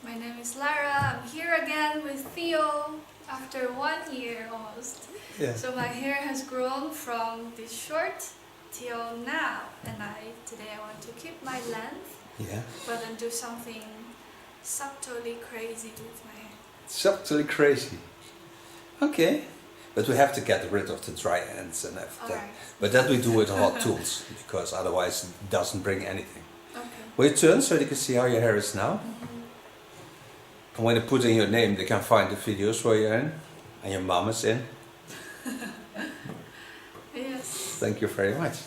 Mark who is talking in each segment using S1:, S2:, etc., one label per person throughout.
S1: My name is Lyra. I'm here again with Theo after 1 year almost.
S2: Yeah.
S1: So my hair has grown from this short till now, and today I want to keep my length,
S2: Yeah.
S1: but then do something subtly crazy with my hair.
S2: Subtly crazy. Okay. But we have to get rid of the dry ends and everything.
S1: Alright.
S2: But that we do with hot tools, because otherwise it doesn't bring anything.
S1: Okay.
S2: Will you turn so they can see how your hair is now? And when they put in your name, they can find the videos where you're in, and your mom is in.
S1: Yes.
S2: Thank you very much.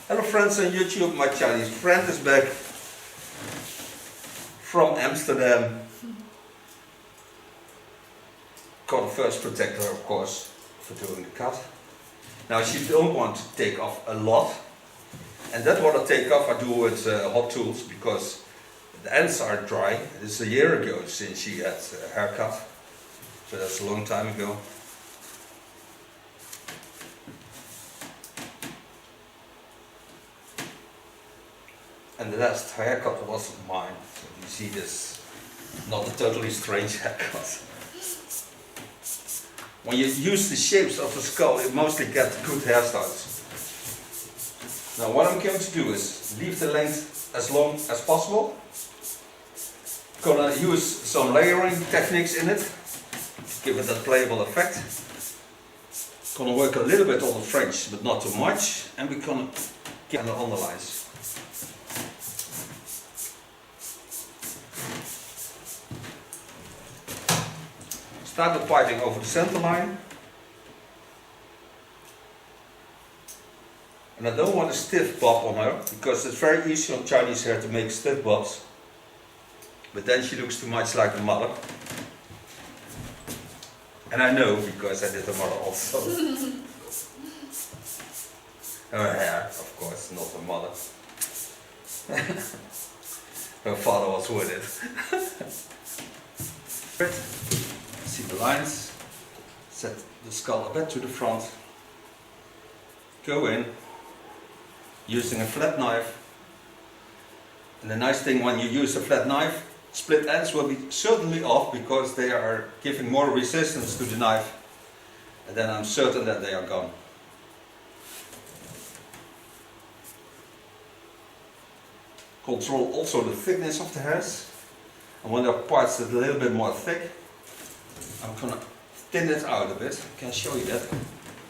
S2: Hello friends on YouTube, my Chinese friend is back from Amsterdam. Got a first protector, of course, for doing the cut. Now she don't want to take off a lot, and that what I take off I do with hot tools, because the ends are dry. It's a year ago since she had a haircut, so that's a long time ago. And the last haircut wasn't mine, so you see this, not a totally strange haircut. When you use the shapes of the skull, you mostly get good hairstyles. Now what I'm going to do is leave the length as long as possible. Gonna use some layering techniques in it, to give it that playable effect. Gonna work a little bit on the fringe, but not too much, and we're gonna get the underlines. Start the piping over the center line. And I don't want a stiff bob on her, because it's very easy on Chinese hair to make stiff bobs. But then she looks too much like a mother. And I know, because I did a mother also. Her hair, of course, not a mother. Her father was with it. See the lines, set the skull a bit to the front, go in, using a flat knife. And the nice thing when you use a flat knife, split ends will be certainly off, because they are giving more resistance to the knife, and then I'm certain that they are gone. Control also the thickness of the hairs, and when there are parts that are a little bit more thick, I'm gonna thin it out a bit. I can show you that.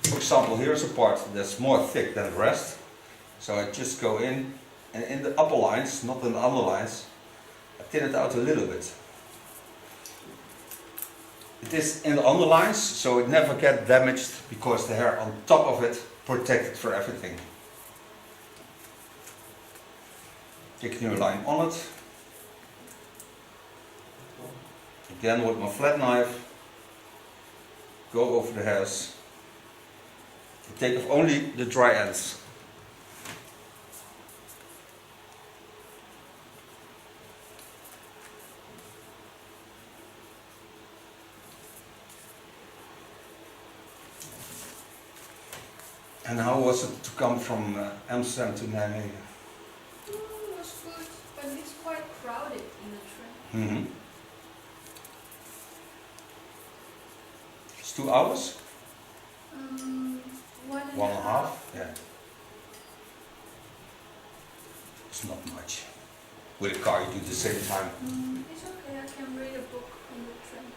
S2: For example, here's a part that's more thick than the rest. So I just go in, and in the upper lines, not in the underlines, I thin it out a little bit. It is in the underlines, so it never gets damaged, because the hair on top of it protected for everything. Take a new line on it. Again with my flat knife. Go over the hairs. Take off only the dry ends. And how was it to come from Amsterdam to Nijmegen?
S1: It was good, but it's quite crowded in the train.
S2: Mm-hmm. It's 2 hours? 1.5? Yeah. It's not much. With a car you do the same time.
S1: It's okay, I can read a book on the train.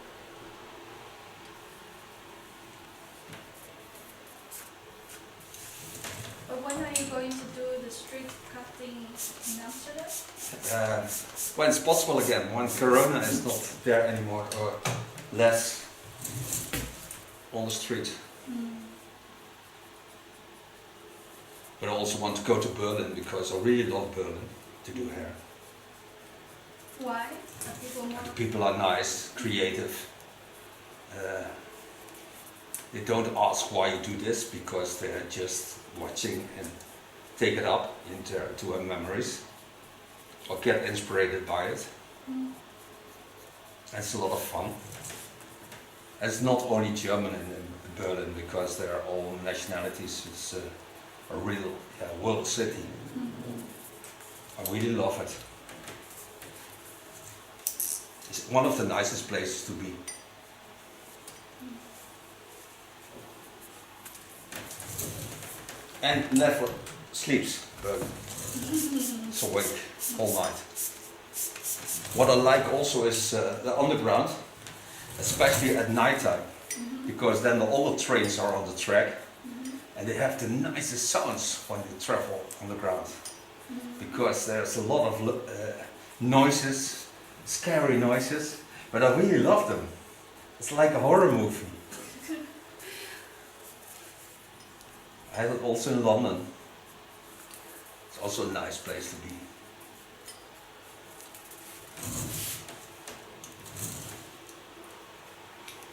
S1: But when are you going to do the street cutting in Amsterdam?
S2: When it's possible again, when Corona is not there anymore, or less on the street. But I also want to go to Berlin, because I really love Berlin to do hair.
S1: Why? Are people more?
S2: The people are nice, creative. They don't ask why you do this, because they're just watching and take it up into their memories, or get inspired by it. It's a lot of fun. It's not only German in Berlin, because there are all nationalities. It's a real world city. I really love it. It's one of the nicest places to be. And never sleeps, but it's awake all night. What I like also is the underground, especially at night time, because then all the trains are on the track and they have the nicest sounds when they travel on the ground. Because there's a lot of noises, scary noises, but I really love them. It's like a horror movie. I had it also in London. It's also a nice place to be.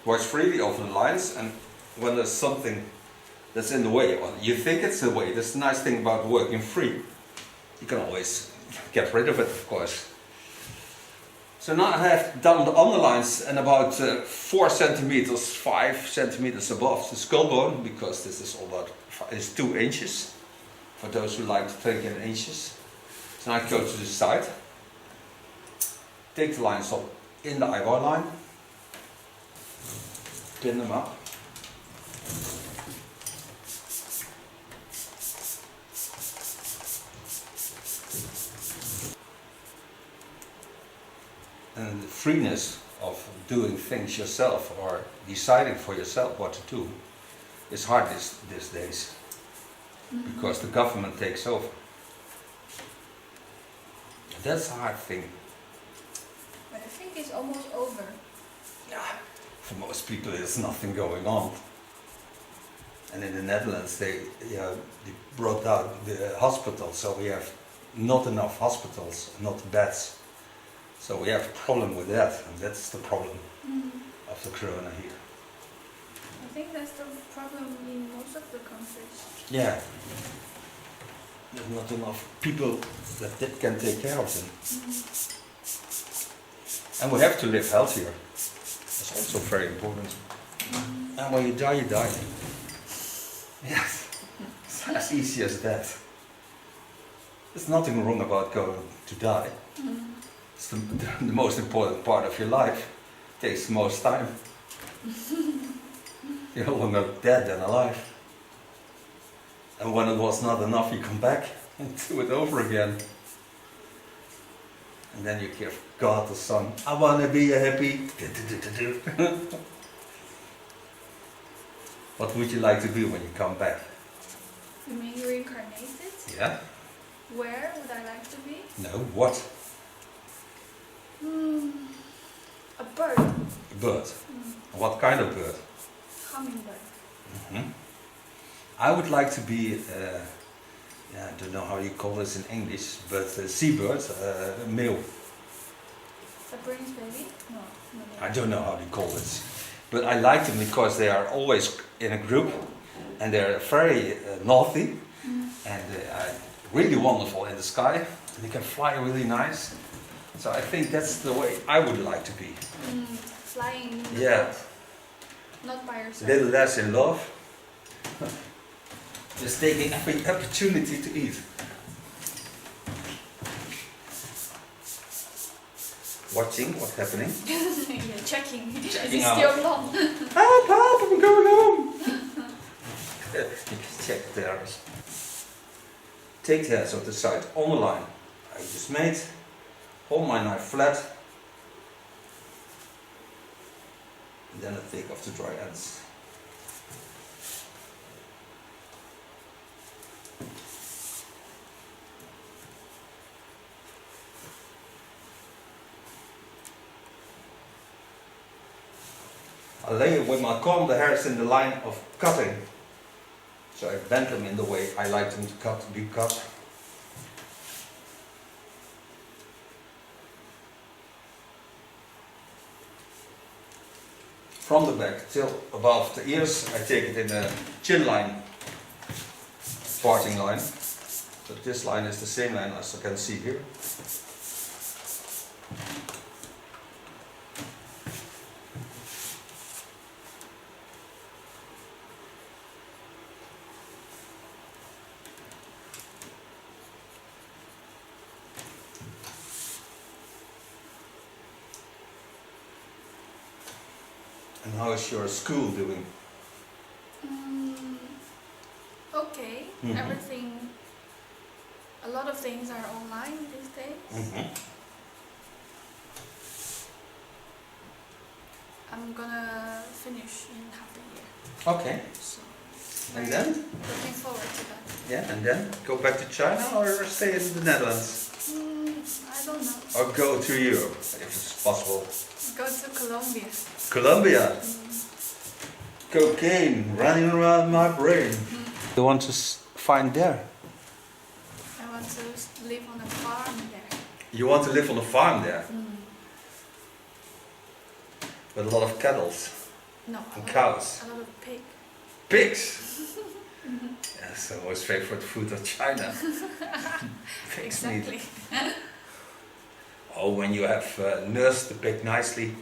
S2: Works freely over the lines, and when there's something that's in the way, or you think it's in the way, that's the nice thing about working free. You can always get rid of it, of course. So now I have done the underlines and about 4 centimeters, 5 centimeters above the skull bone, because this is all about is 2 inches, for those who like to think in inches. So now I go to the side, take the lines up in the eyebrow line, pin them up. And the freeness of doing things yourself or deciding for yourself what to do is hard these days, because the government takes over. That's a hard thing.
S1: But I think it's almost over.
S2: Yeah, for most people there's nothing going on. And in the Netherlands they brought down the hospitals, so we have not enough hospitals, not beds. So we have a problem with that, and that's the problem of the corona here.
S1: I think that's the problem in most of the countries.
S2: Yeah. There's not enough people that can take care of them. And we have to live healthier. That's also very important. And when you die, you die. Yes. It's as easy as that. There's nothing wrong about going to die. It's the most important part of your life. It takes the most time. You're no longer dead than alive. And when it was not enough, you come back and do it over again. And then you give God the song, I want to be a happy. What would you like to be when you come back?
S1: You mean reincarnated?
S2: Yeah?
S1: Where would I like to be?
S2: No, what?
S1: A bird.
S2: A bird. What kind of bird?
S1: Hummingbird.
S2: I would like to be, I don't know how you call this in English, but a seabird, male.
S1: A British baby? No.
S2: I don't know how they call this. But I like them because they are always in a group and they're very naughty and they are really wonderful in the sky and they can fly really nice. So I think that's the way I would like to be.
S1: Flying in the
S2: Yeah.
S1: world. Not by yourself.
S2: A little less in love. Just taking every opportunity to eat. Watching what's happening.
S1: Yeah, checking.
S2: Checking
S1: Is it
S2: out.
S1: still long?
S2: Help, I'm going home. You can check there. Take the heads of the side on the line I just made. Hold my knife flat. And then I take off the dry ends. I lay it with my comb the hairs in the line of cutting. So I bend them in the way I like them to be cut. From the back till above the ears, I take it in a chin line, parting line. So this line is the same line as you can see here. And how is your school doing?
S1: Okay,
S2: Mhm.
S1: everything, a lot of things are online these days. I'm gonna finish in half a year,
S2: Okay.
S1: so
S2: And
S1: very
S2: then?
S1: looking forward to that.
S2: Yeah, and then go back to China or stay in the Netherlands?
S1: I don't know.
S2: Or go to Europe, if it's possible.
S1: Go to Colombia.
S2: Colombia. Cocaine running around my brain. You want to find there?
S1: I want to live on a farm there.
S2: You want to live on a farm there? With a lot of cattle
S1: No,
S2: and cows.
S1: a lot of pig.
S2: Pigs! That's the most favorite food of China. Pig's meat.
S1: Exactly.
S2: Oh, when you have nursed the pig nicely,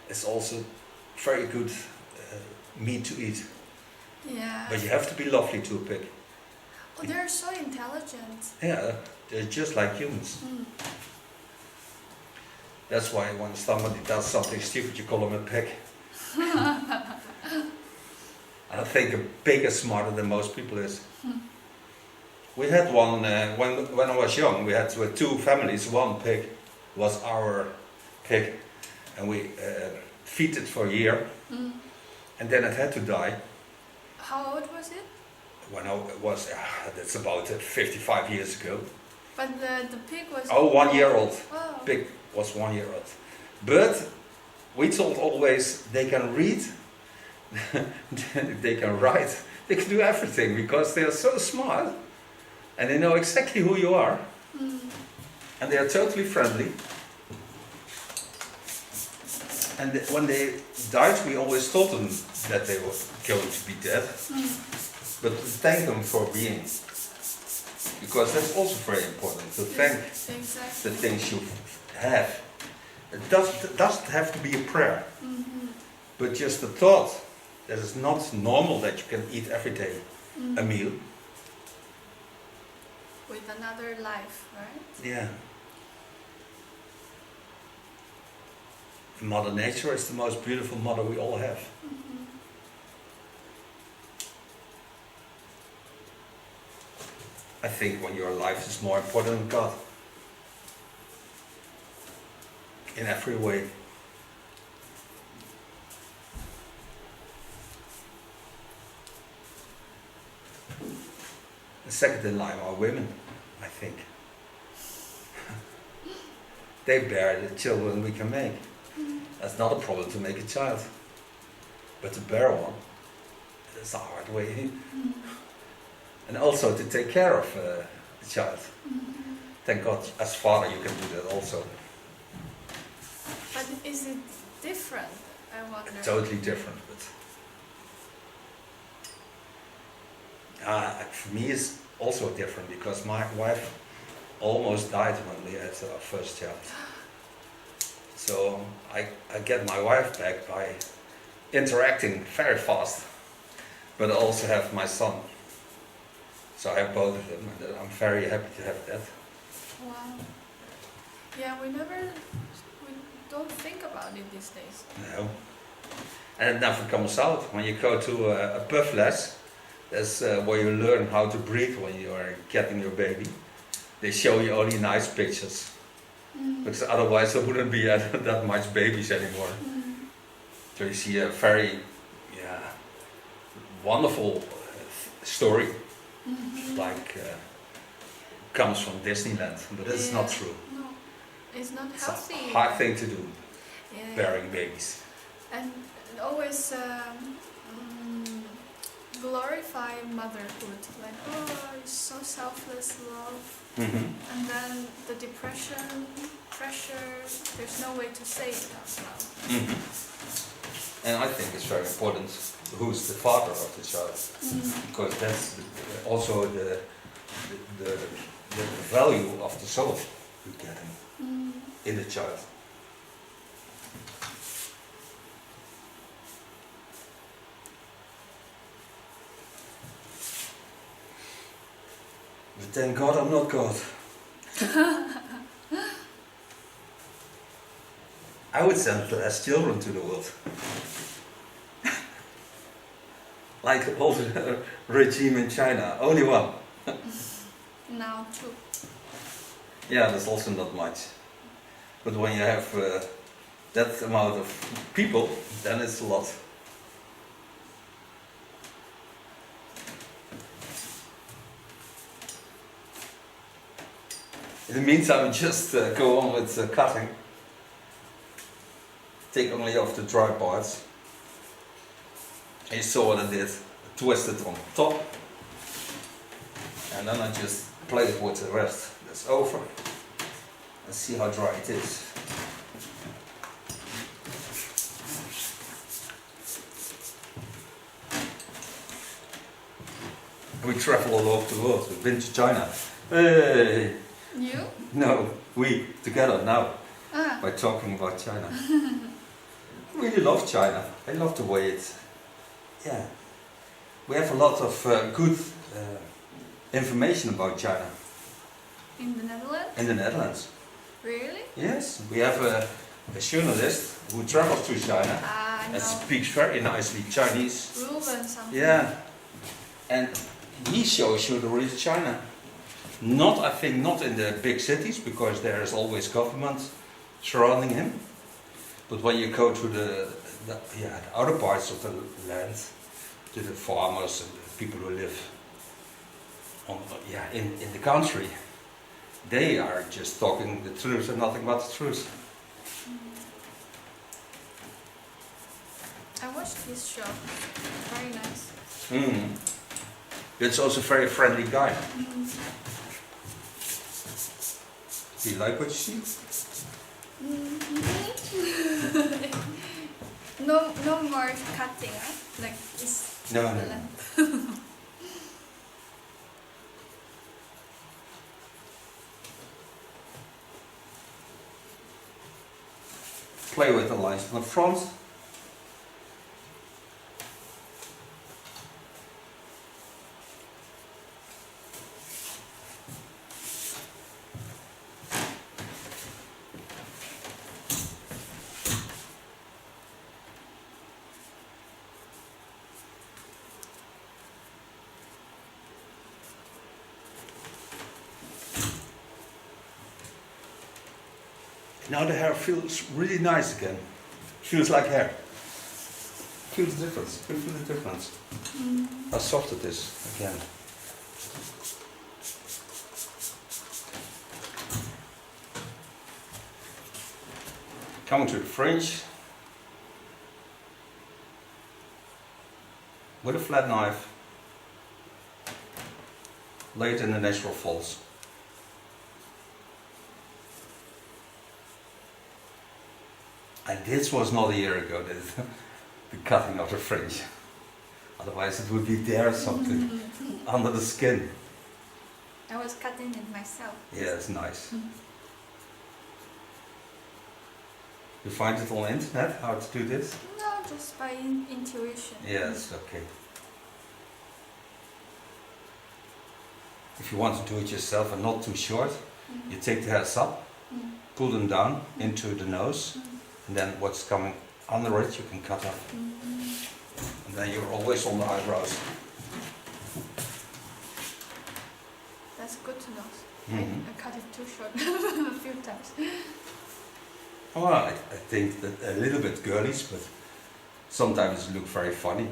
S2: it's also very good meat to eat.
S1: Yeah.
S2: But you have to be lovely to a pig.
S1: Oh, they're so intelligent.
S2: Yeah, they're just like humans. That's why when somebody does something stupid, you call them a pig. I think a pig is smarter than most people is. We had one, when I was young, we had two families. One pig was our pig, and we feed it for a year, and then it had to die.
S1: How old was it?
S2: When I was, that's about 55 years ago.
S1: But the pig was...
S2: Oh, 1 year old.
S1: Oh.
S2: Pig was 1 year old. But we told always they can read, they can write, they can do everything because they are so smart and they know exactly who you are and they are totally friendly. And when they died, we always told them that they were going to be dead, but to thank them for being. Because that's also very important, to thank
S1: Exactly.
S2: the things you have. It doesn't have to be a prayer, but just the thought that it's not normal that you can eat every day a meal.
S1: With another life, right?
S2: Yeah. Mother Nature is the most beautiful mother we all have. I think when your life is more important than God. In every way. The second in line are women, I think. They bear the children we can make. That's not a problem to make a child. But to bear one, that's a hard way. And also to take care of the child. Thank God, as father, you can do that also.
S1: But is it different? I wonder.
S2: Totally different, but for me it's also different because my wife almost died when we had our first child. So I get my wife back by interacting very fast, but I also have my son. So I have both of them, and I'm very happy to have that.
S1: Wow. Yeah, we don't think about it these days.
S2: No. And it never comes out. When you go to a puff les, that's where you learn how to breathe when you are getting your baby. They show you only nice pictures. Because otherwise there wouldn't be that much babies anymore. So you see a very wonderful story, like comes from Disneyland, but it's not true.
S1: No, it's not
S2: It's
S1: healthy.
S2: a hard thing to do,
S1: Yeah.
S2: bearing babies.
S1: And always glorify motherhood, like, oh, it's so selfless love. And then the depression, pressure, there's no way to say it out loud.
S2: And I think it's very important who's the father of the child, because that's also the value of the soul you're getting in the child. But thank God I'm not God. I would send less children to the world. like all the regime in China? Only one.
S1: Now 2.
S2: Yeah, that's also not much. But when you have that amount of people, then it's a lot. In the meantime, just go on with cutting. Take only off the dry parts. And you saw what I did. Twist it on top. And then I just play it with the rest. That's over. And see how dry it is. We travel all over the world. We've been to China. Hey!
S1: You?
S2: No, we together now.
S1: Ah.
S2: By talking about China. I really love China. I love the way it. Yeah. We have a lot of good information about China.
S1: In the Netherlands?
S2: In the Netherlands.
S1: Really?
S2: Yes. We have a journalist who travels to China
S1: I know.
S2: and speaks very nicely Chinese.
S1: Ruben something.
S2: Yeah. And he shows you the real China. Not, I think, not in the big cities, because there is always government surrounding him. But when you go to the other parts of the land, to the farmers and the people who live on, in the country, they are just talking the truth and nothing but the truth.
S1: I watched his show. Very nice.
S2: Mm. It's also a very friendly guy. Do you like what you see?
S1: No more cutting, right? Like it's
S2: No. Play with the lines from the front. Now the hair feels really nice again. Feels like hair. Feel the difference. Feel the difference. How soft it is again. Coming to the fringe. With a flat knife. Lay it in the natural folds. And this was not a year ago, the cutting of the fringe. Otherwise it would be there something under the skin.
S1: I was cutting it myself.
S2: Yeah, it's nice. You find it on the internet, how to do this?
S1: No, just by intuition.
S2: Yes, okay. If you want to do it yourself and not too short, you take the hairs up, pull them down into the nose, and then what's coming under it you can cut off. And then you're always on the eyebrows.
S1: That's good to know. I cut it too short a few times.
S2: Well, I think that a little bit girlish, but sometimes it looks very funny.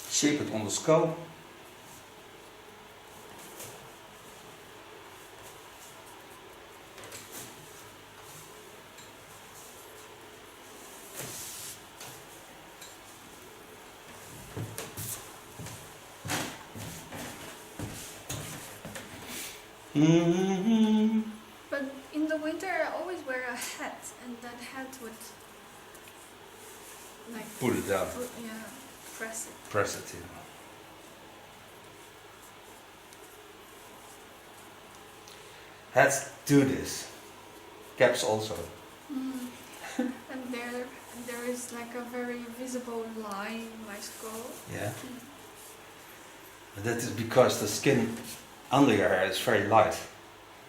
S2: Shape it on the skull.
S1: But in the winter I always wear a hat, and that hat would like
S2: Pull it down.
S1: press it.
S2: Press it in. Hats do this. Caps also.
S1: And there is like a very visible line in my skull.
S3: Yeah. But that is because the skin under your hair is very light.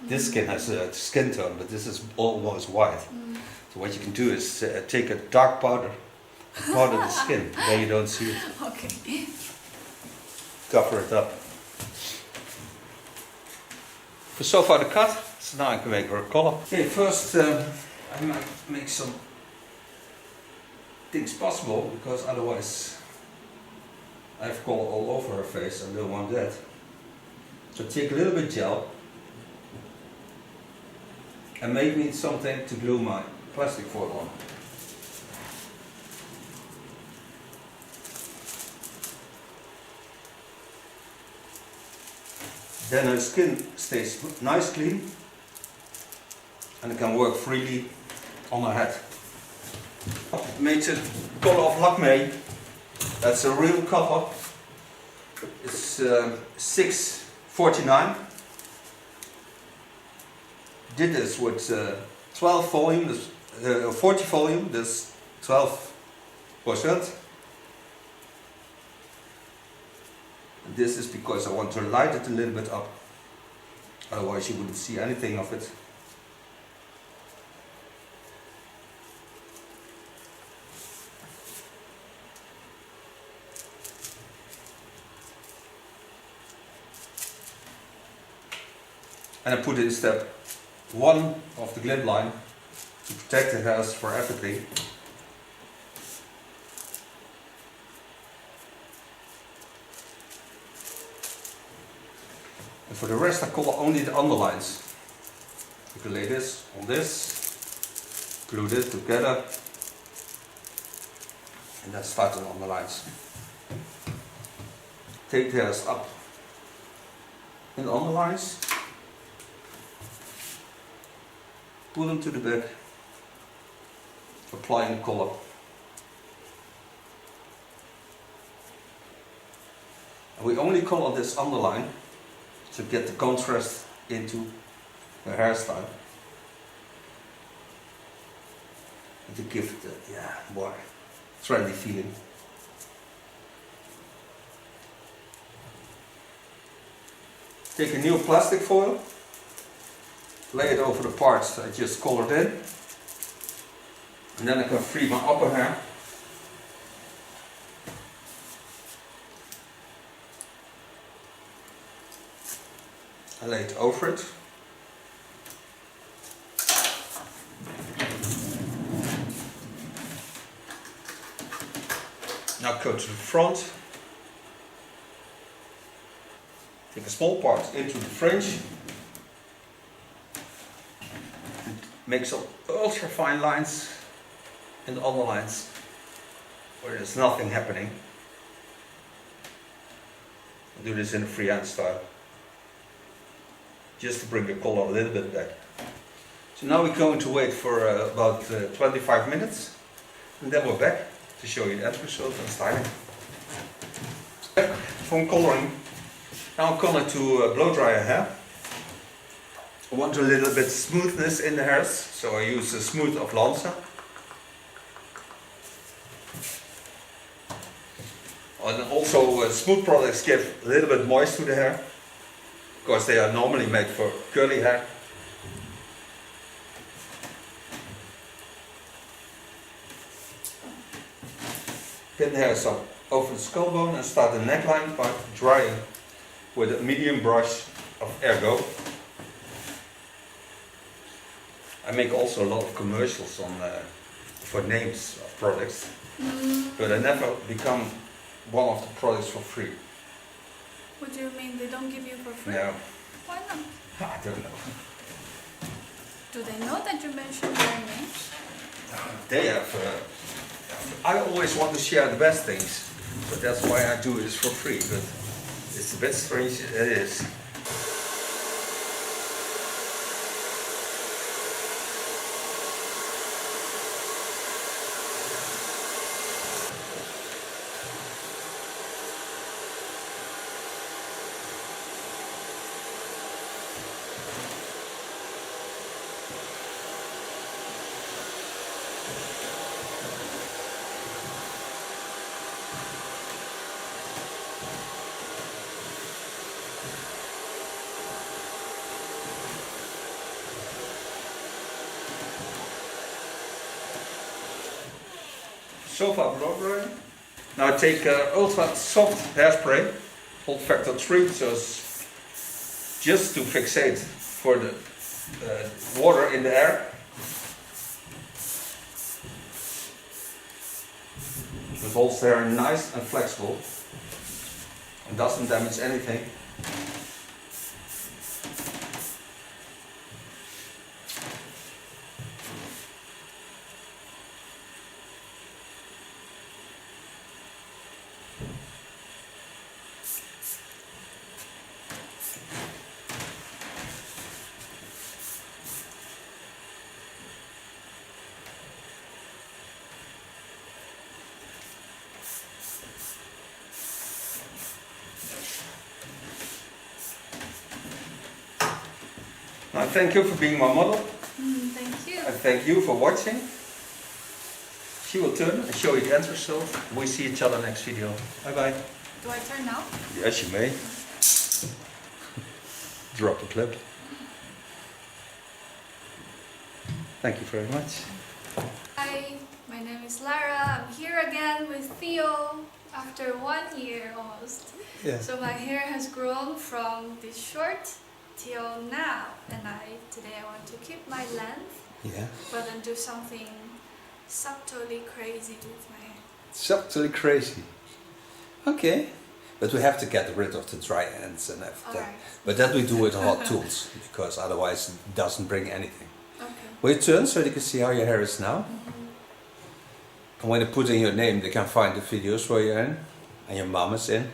S3: This skin has a skin tone, but this is almost white. So what you can do is take a dark powder and powder the skin. Then you don't see it.
S1: Okay.
S3: Cover it up. So far the cut, so now I can make her a color. Okay, first I might make some things possible, because otherwise I have color all over her face. I don't want that. So take a little bit gel and make me something to glue my plastic foil on. Then her skin stays nice clean and it can work freely on her head. Made the color of Lakme. That's a real copper. It's 649. Did this with 12 volume, 40 volume, that's 12%. This is because I want to light it a little bit up, otherwise you wouldn't see anything of it. And I put it in step 1 of the glint line to protect the hairs for everything. And for the rest I color only the underlines. You can lay this on this, glue this together, and then start the underlines. Take the hairs up in the underlines, pull them to the back, applying the color. And we only color this underline to get the contrast into the hairstyle and to give it a more trendy feeling. Take a new plastic foil, lay it over the parts I just colored in, and then I can free my upper hair. I lay it over it. Now go to the front. Take a small part into the fringe. Make some ultra fine lines in the underlines where there's nothing happening. I'll do this in a freehand style, just to bring the color a little bit back. So now we're going to wait for about 25 minutes, and then we're back to show you the end result and styling. Back from coloring. Now I'm going to blow dry her hair. I want a little bit smoothness in the hairs, so I use a Smooth of Lanza. And also smooth products give a little bit moist to the hair, because they are normally made for curly hair. Pin the hairs up over the skull bone and start the neckline by drying with a medium brush of Ergo. I make also a lot of commercials on for names of products, but I never become one of the products for free.
S1: What do you mean? They don't give you for free?
S3: No.
S1: Why not?
S3: I don't know.
S1: Do they know that you mentioned their names?
S3: They have. I always want to share the best things, but that's why I do this for free. But it's a bit strange. It is.
S2: So far blubbering. Now I take ultra soft hairspray, hold factor 3, so it's just to fixate for the water in the air. It holds the hair nice and flexible and doesn't damage anything. I thank you for being my model.
S1: Thank you.
S2: I thank you for watching. She will turn and show you the end result. We see each other next video. Bye bye.
S1: Do I turn now?
S2: Yes, you may. Drop the clip. Thank you very much.
S1: Hi, my name is Lyra. I'm here again with Theo after 1 year almost.
S3: Yeah.
S1: So my hair has grown from this short till now, and today I want to keep my length,
S3: Yeah.
S1: but then do something subtly crazy with my hair.
S3: Subtly crazy. Okay. But we have to get rid of the dry ends and everything.
S1: Alright,
S3: But that we do with hot tools, because otherwise it doesn't bring anything.
S1: okay.
S3: Will you turn so you can see how your hair is now? And when you put in your name, they can find the videos where you're in, and your mom is in.